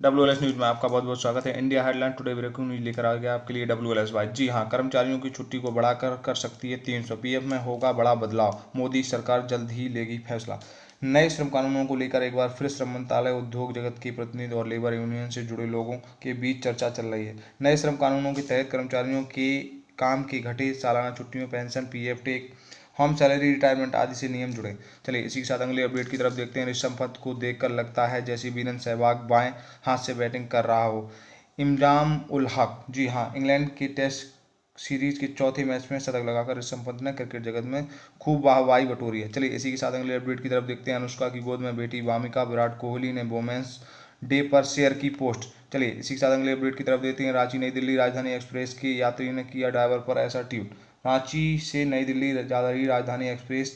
WLS news में आपका बहुत बहुत स्वागत है। India headline today breaking news लेकर आ गया आपके लिए WLS वाइज। जी हां, कर्मचारियों की छुट्टी को बढ़ाकर कर सकती है 300। पीएफ में होगा बड़ा बदलाव, मोदी सरकार जल्द ही लेगी फैसला। नए श्रम कानूनों को लेकर एक बार फिर श्रम मंत्रालय, उद्योग जगत के प्रतिनिधि और लेबर यूनियन से जुड़े लोगों के बीच चर्चा चल रही है। नए श्रम कानूनों के तहत कर्मचारियों के काम की घटी सालाना छुट्टियों, pension, PF, take home salary, retirement आदि से नियम जुड़े। चलिए इसी के साथ अगले अपडेट की तरफ देखते हैं। ऋषभ पंत को देखकर लगता है जैसे बीरेंद्र सहवाग बाएं हाथ से बैटिंग कर रहा हो। इमरान उल हक, जी हाँ, इंग्लैंड के टेस्ट सीरीज के चौथे मैच में शतक लगाकर ऋषभ पंत ने क्रिकेट जगत में खूब वाहवाही बटोरी है। चलिए इसी के साथ अगले अपडेट की तरफ देखते हैं। अनुष्का की गोद में बेटी वामिका, विराट कोहली ने वोमेंस डे पर शेयर की पोस्ट। चलिए इसी के साथ अगले अपडेट की तरफ देखते हैं। रांची नई दिल्ली राजधानी एक्सप्रेस के यात्री ने किया ड्राइवर पर ऐसा ट्वीट। रांची से नई दिल्ली जा रही राजधानी एक्सप्रेस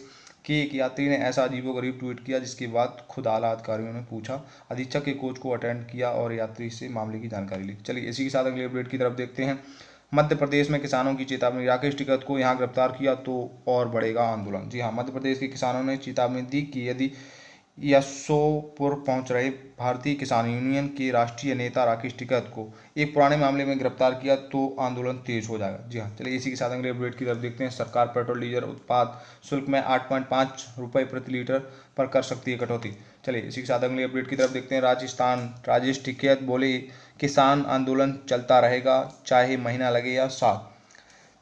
के एक यात्री ने ऐसा अजीबोगरीब ट्वीट किया, जिसके बाद खुद आला अधिकारियों ने पूछा, अधीक्षक के कोच को अटेंड किया और यात्री से मामले की जानकारी ली। चलिए इसी के साथ अगले अपडेट की तरफ देखते हैं। मध्य प्रदेश में किसानों की चेतावनी, राकेश टिकैत को यहां गिरफ्तार किया तो और बढ़ेगा आंदोलन। जी हां, मध्य प्रदेश के किसानों ने चेतावनी दी कि यदि यशोपुर पहुंच रहे भारतीय किसान यूनियन के राष्ट्रीय नेता राकेश टिकैत को एक पुराने मामले में गिरफ्तार किया तो आंदोलन तेज हो जाएगा। जी हाँ, चलिए इसी के साथ अगले अपडेट की तरफ देखते हैं। सरकार पेट्रोल डीजल उत्पाद शुल्क में 8.5 रुपये प्रति लीटर पर कर सकती है कटौती। चलिए इसी के साथ अगले अपडेट की तरफ देखते हैं। राजस्थान, राजेश टिकैत बोले, किसान आंदोलन चलता रहेगा चाहे महीना लगे या साल।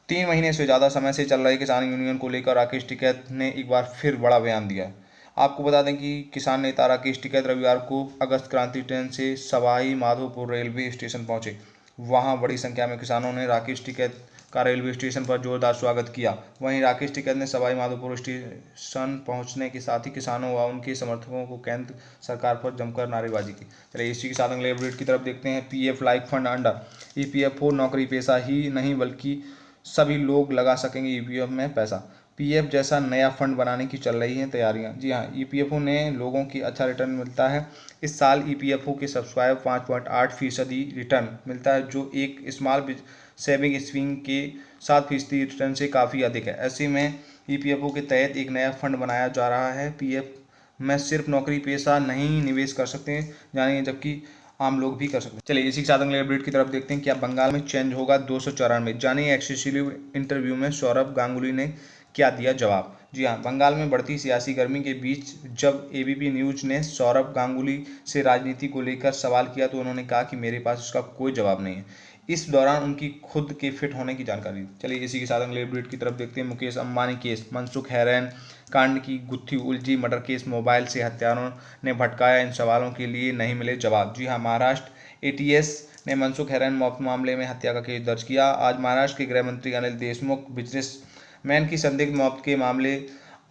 3 महीने से ज़्यादा समय से चल रहे किसान यूनियन को लेकर राकेश टिकैत ने एक बार फिर बड़ा बयान दिया है। आपको बता दें कि किसान नेता राकेश टिकैत रविवार को अगस्त क्रांति ट्रेन से सवाई माधोपुर रेलवे स्टेशन पहुंचे। वहां बड़ी संख्या में किसानों ने राकेश टिकैत का रेलवे स्टेशन पर जोरदार स्वागत किया। वहीं राकेश टिकैत ने सवाई माधोपुर स्टेशन पहुंचने के साथ ही किसानों व उनके समर्थकों को केंद्र सरकार पर जमकर नारेबाजी की। चलिए इसी के साथ अगले अपडेट की तरफ देखते हैं। PF like fund under EPFO नौकरी पेशा ही नहीं बल्कि सभी लोग लगा सकेंगे ईपीएफ में पैसा। पीएफ जैसा नया फंड बनाने की चल रही हैं तैयारियां। जी हाँ, ईपीएफओ ने लोगों की अच्छा रिटर्न मिलता है। इस साल ईपीएफओ के सब्सक्राइब 5.8% रिटर्न मिलता है, जो एक स्मॉल सेविंग स्कीम के 7% रिटर्न से काफ़ी अधिक है। ऐसे में ईपीएफओ के तहत एक नया फंड बनाया जा रहा है। पीएफ में सिर्फ नौकरी पेशा नहीं निवेश कर सकते हैं जानिए, जबकि आम लोग भी कर सकते हैं। चलिए इसी के साथ अगले अपडेट की तरफ देखते हैं। क्या बंगाल में चेंज होगा 294? जानिए एक्सक्लूसिव इंटरव्यू में सौरभ गांगुली ने क्या दिया जवाब। जी हाँ, बंगाल में बढ़ती सियासी गर्मी के बीच जब एबीपी न्यूज ने सौरभ गांगुली से राजनीति को लेकर सवाल किया तो उन्होंने कहा कि मेरे पास इसका कोई जवाब नहीं है। इस दौरान उनकी खुद के फिट होने की जानकारी दी। चलिए इसी के साथ अगले अपडेट की तरफ देखते हैं। मुकेश अंबानी केस, मनसुख हैरन कांड की गुत्थी उलझी, मर्डर केस, मोबाइल से हत्यारों ने भटकाया, इन सवालों के लिए नहीं मिले जवाब। जी हाँ, महाराष्ट्र एटीएस ने मनसुख हैरन मौत मामले में हत्या का केस दर्ज किया। आज महाराष्ट्र के गृह मंत्री अनिल देशमुख बिजनेसमैन की संदिग्ध मौत के मामले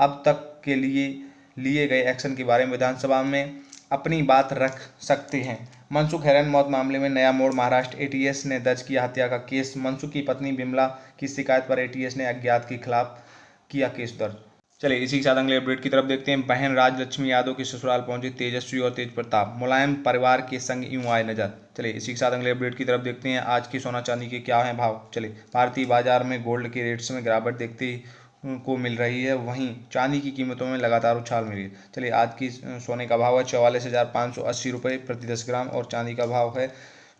अब तक के लिए गए एक्शन के बारे में विधानसभा में अपनी बात रख सकते हैं। मनसुख हैरन मौत मामले में नया मोड़, महाराष्ट्र एटीएस ने दर्ज किया हत्या का केस। मनसुख की पत्नी बिमला की शिकायत पर एटीएस ने अज्ञात के खिलाफ किया केस दर्ज। चलिए इसी के साथ अगले अपडेट की तरफ देखते हैं। बहन राजलक्ष्मी यादव के ससुराल पहुंचे तेजस्वी और तेज प्रताप, मुलायम परिवार के संग यूं आए नजर। चलिए इसी के साथ अगले अपडेट की तरफ देखते हैं। आज के सोना चांदी के क्या हैं भाव। चलिए, भारतीय बाजार में गोल्ड के रेट्स में गिरावट देखते को मिल रही है, वहीं चांदी की कीमतों में लगातार उछाल मिली है। चलिए आज की सोने का भाव है 44,580 रुपये प्रति 10 ग्राम और चांदी का भाव है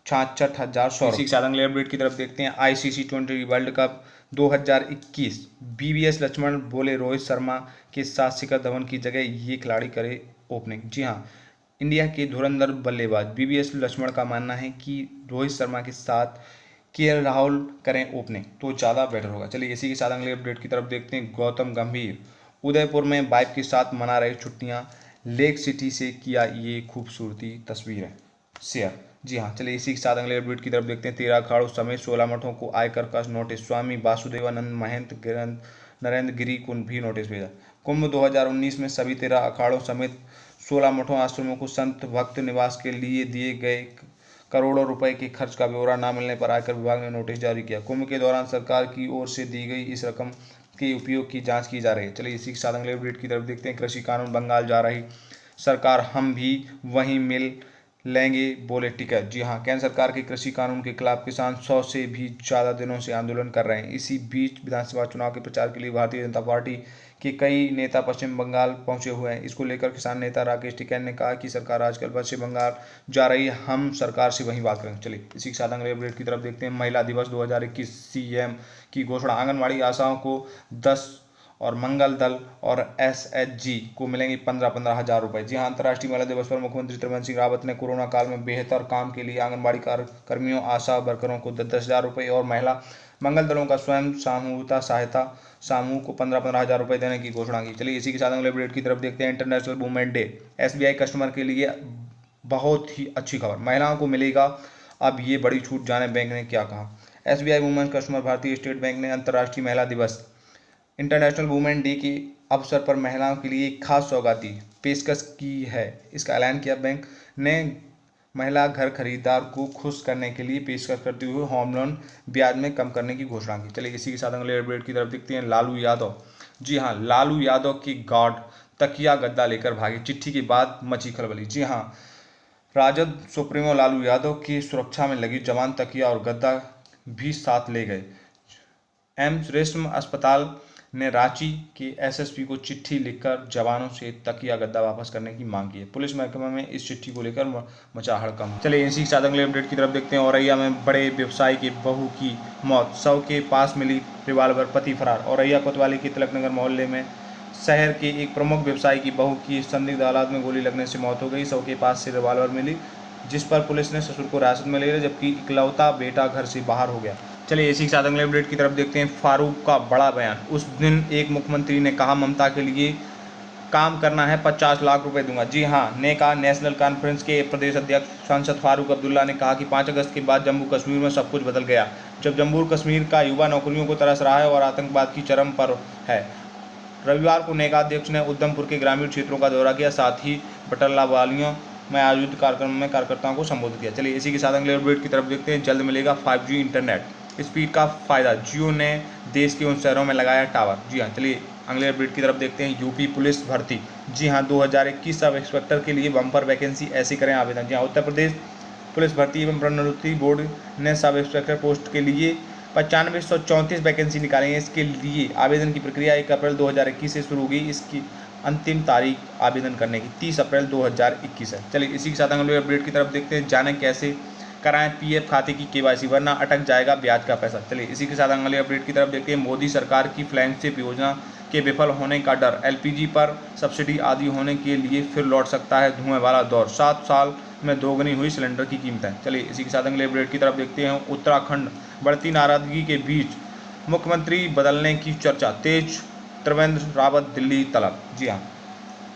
66,100। इसी के साथ अगले अपडेट की तरफ देखते हैं। ICC T20 world cup 2021, BVS Laxman बोले रोहित शर्मा के साथ शिखर धवन की जगह ये खिलाड़ी करे ओपनिंग। जी हाँ, इंडिया के धुरंधर बल्लेबाज बीवीएस लक्ष्मण का मानना है कि रोहित शर्मा के साथ केएल राहुल करें ओपनिंग तो ज़्यादा बेटर होगा। चलिए इसी के साथ अगले अपडेट की तरफ देखते हैं। गौतम गंभीर उदयपुर में बाइक के साथ मना रहे छुट्टियां, लेक सिटी से किया ये खूबसूरती तस्वीरें शेयर। जी हाँ, चलिए इसी के साथ अगले अपडेट की तरफ देखते हैं। 13 अखाड़ों समेत 16 मठों को आयकर का नोटिस, स्वामी वासुदेवानंद महंत नरेंद्र गिरी को भी नोटिस भेजा। कुंभ 2019 में सभी 13 अखाड़ों समेत 16 मठों आश्रमों को संत भक्त निवास के लिए दिए गए करोड़ों रुपए के खर्च का ब्यौरा न मिलने पर आयकर विभाग ने नोटिस जारी किया। कुंभ के दौरान सरकार की ओर से दी गई इस रकम के उपयोग की जांच की जा रही है। चलिए इसी के साथ अगले अपडेट की तरफ देखते हैं। कृषि कानून बंगाल जा रही सरकार, हम भी वहीं मिल लेंगे बोले टिकट। जी हाँ, केंद्र सरकार के कृषि कानून के खिलाफ किसान 100 से भी ज़्यादा दिनों से आंदोलन कर रहे हैं। इसी बीच विधानसभा चुनाव के प्रचार के लिए भारतीय जनता पार्टी के कई नेता पश्चिम बंगाल पहुंचे हुए हैं। इसको लेकर किसान नेता राकेश टिकैत ने कहा कि सरकार आजकल पश्चिम बंगाल जा रही है, हम सरकार से वहीं बात करेंगे। चलिए इसी के साथ अगले अपडेट की तरफ देखते हैं। महिला दिवस 2021 सीएम की घोषणा। आंगनबाड़ी आशाओं को 10 और मंगल दल और एसएचजी को मिलेंगे 15-15 हज़ार रुपये। जी हाँ, अंतर्राष्ट्रीय महिला दिवस पर मुख्यमंत्री त्रिवेंद्र सिंह रावत ने कोरोना काल में बेहतर काम के लिए आंगनबाड़ी कर्मियों, आशा वर्करों को 10-10 हज़ार रुपये और महिला मंगल दलों का स्वयं सहायता समूह को 15-15 हज़ार रुपये देने की घोषणा की। चलिए इसी के साथ अगले अपडेट की तरफ देखते हैं। International women day, SBI customer के लिए बहुत ही अच्छी खबर, महिलाओं को मिलेगा अब ये बड़ी छूट। जाने बैंक ने क्या कहा। एसबीआई वुमेन कस्टमर भारतीय स्टेट बैंक ने अंतर्राष्ट्रीय महिला दिवस इंटरनेशनल वुमेन डे के अवसर पर महिलाओं के लिए एक खास सौगाती पेशकश की है। इसका ऐलान किया। बैंक ने महिला घर खरीदार को खुश करने के लिए पेशकश करते हुए होम लोन ब्याज में कम करने की घोषणा की। चलिए इसी के साथ अगले अपडेट की तरफ देखते हैं। लालू यादव। जी हाँ, लालू यादव की गार्ड तकिया गद्दा लेकर भागे, चिट्ठी के बाद मची खलबली। जी हाँ, राजद सुप्रीमो लालू यादव की सुरक्षा में लगी जवान तकिया और गद्दा भी साथ ले गए। एम्स रेशम अस्पताल ने रांची के एसएसपी को चिट्ठी लिखकर जवानों से तकिया गद्दा वापस करने की मांग की है। पुलिस महकमे में इस चिट्ठी को लेकर मचा हड़कंप। चलिए इसी के साथ अगले अपडेट की तरफ देखते हैं। औरैया में बड़े व्यवसायी की बहू की मौत, शव के पास मिली रिवाल्वर, पति फरार। औरैया कोतवाली के तिलकनगर मोहल्ले में शहर के एक प्रमुख व्यवसायी की बहू की संदिग्ध हालात में गोली लगने से मौत हो गई। शव के पास से रिवाल्वर मिली, जिस पर पुलिस ने ससुर को हिरासत में ले लिया, जबकि इकलौता बेटा घर से बाहर हो गया। चलिए इसी के साथ अगले अपडेट की तरफ देखते हैं। फारूक का बड़ा बयान। उस दिन एक मुख्यमंत्री ने कहा ममता के लिए काम करना है, 50 लाख रुपए दूंगा। जी हाँ, ने कहा। नेशनल कॉन्फ्रेंस के प्रदेश अध्यक्ष सांसद फारूक अब्दुल्ला ने कहा कि 5 अगस्त के बाद जम्मू कश्मीर में सब कुछ बदल गया, जब जम्मू कश्मीर का युवा नौकरियों को तरस रहा है और आतंकवाद की चरम पर है। रविवार को नेका अध्यक्ष ने उधमपुर के ग्रामीण क्षेत्रों का दौरा किया, साथ ही बटल्ला वालियों में आयोजित कार्यक्रम में कार्यकर्ताओं को संबोधित किया। चलिए इसी के साथ अगले अपडेट की तरफ देखते हैं। जल्द मिलेगा 5G इंटरनेट स्पीड का फायदा, जियो ने देश के उन शहरों में लगाया टावर। जी हाँ, चलिए अगले अपडेट की तरफ देखते हैं। यूपी पुलिस भर्ती। जी हाँ, 2021 सब इंस्पेक्टर के लिए बम्पर वैकेंसी, ऐसे करें आवेदन। जी हाँ, उत्तर प्रदेश पुलिस भर्ती एवं प्रोन्नति बोर्ड ने सब इंस्पेक्टर पोस्ट के लिए 9534 वैकेंसी निकाली है। इसके लिए आवेदन की प्रक्रिया 1 अप्रैल 2021 से शुरू होगी। इसकी अंतिम तारीख आवेदन करने की 30 अप्रैल 2021 है। चलिए इसी के साथ अगले अपडेट की तरफ देखते हैं। जाने कैसे कराएं पीएफ खाते की केवाईसी, वरना अटक जाएगा ब्याज का पैसा। चलिए इसी के साथ अगले अपडेट की तरफ देखते हैं। मोदी सरकार की फ्लैगशिप योजना के विफल होने का डर, एलपीजी पर सब्सिडी आदि होने के लिए फिर लौट सकता है धुएं वाला दौर, 7 साल में दोगुनी हुई सिलेंडर की कीमतें। चलिए इसी के साथ अगले अपडेट की तरफ देखते हैं। उत्तराखंड बढ़ती नाराजगी के बीच मुख्यमंत्री बदलने की चर्चा, तेज त्रिवेंद्र रावत दिल्ली तलब। जी हाँ,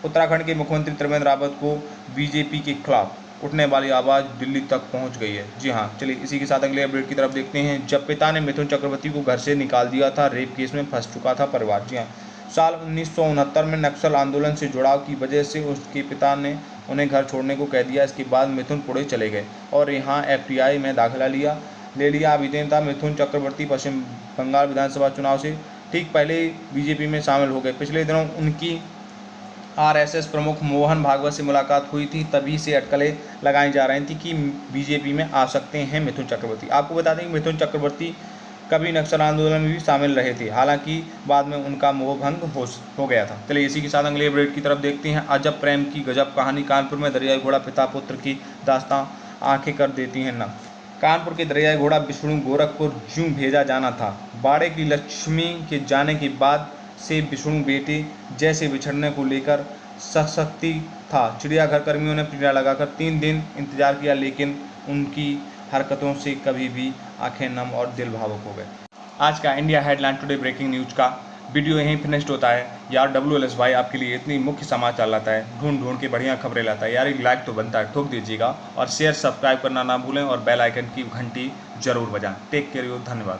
उत्तराखंड के मुख्यमंत्री त्रिवेंद्र रावत को बीजेपी के खिलाफ उठने वाली आवाज़ दिल्ली तक पहुंच गई है। जी हाँ, चलिए इसी के साथ अगले अपडेट की तरफ देखते हैं। जब पिता ने मिथुन चक्रवर्ती को घर से निकाल दिया था, रेप केस में फंस चुका था परिवार। जी हाँ, साल 1969 में नक्सल आंदोलन से जुड़ाव की वजह से उसके पिता ने उन्हें घर छोड़ने को कह दिया। इसके बाद मिथुन पुणे चले गए और यहाँ एफटीआई में दाखिला ले लिया। अभिनेता मिथुन चक्रवर्ती पश्चिम बंगाल विधानसभा चुनाव से ठीक पहले बीजेपी में शामिल हो गए। पिछले दिनों उनकी आरएसएस प्रमुख मोहन भागवत से मुलाकात हुई थी, तभी से अटकलें लगाई जा रही थी कि बीजेपी में आ सकते हैं मिथुन चक्रवर्ती। आपको बता दें कि मिथुन चक्रवर्ती कभी नक्सल आंदोलन में भी शामिल रहे थे, हालांकि बाद में उनका मोहभंग हो गया था। चलिए इसी के साथ अगले अपडेट की तरफ देखते हैं। अजब प्रेम की गजब कहानी। कानपुर में दरियाई घोड़ा पिता पुत्र की दास्तां आंखें कर देती हैं नम। कानपुर के दरियाई घोड़ा विष्णु गोरखपुर यूं भेजा जाना था। बाड़े की लक्ष्मी के जाने के बाद से विष्णु बेटे जैसे बिछड़ने को लेकर सशक्ति था। चिड़ियाघर कर्मियों ने पिंजरा लगाकर 3 दिन इंतजार किया, लेकिन उनकी हरकतों से कभी भी आंखें नम और दिल भावुक हो गए। आज का India headline today breaking news का वीडियो यहीं फिनिश्ड होता है। यार WLS भाई आपके लिए इतनी मुख्य समाचार लाता है, ढूंढ के बढ़िया खबरें लाता है। यार एक लाइक तो बनता है, ठोक दीजिएगा और शेयर सब्सक्राइब करना ना भूलें और बेल आइकन की घंटी जरूर बजाएं। टेक केयर, धन्यवाद।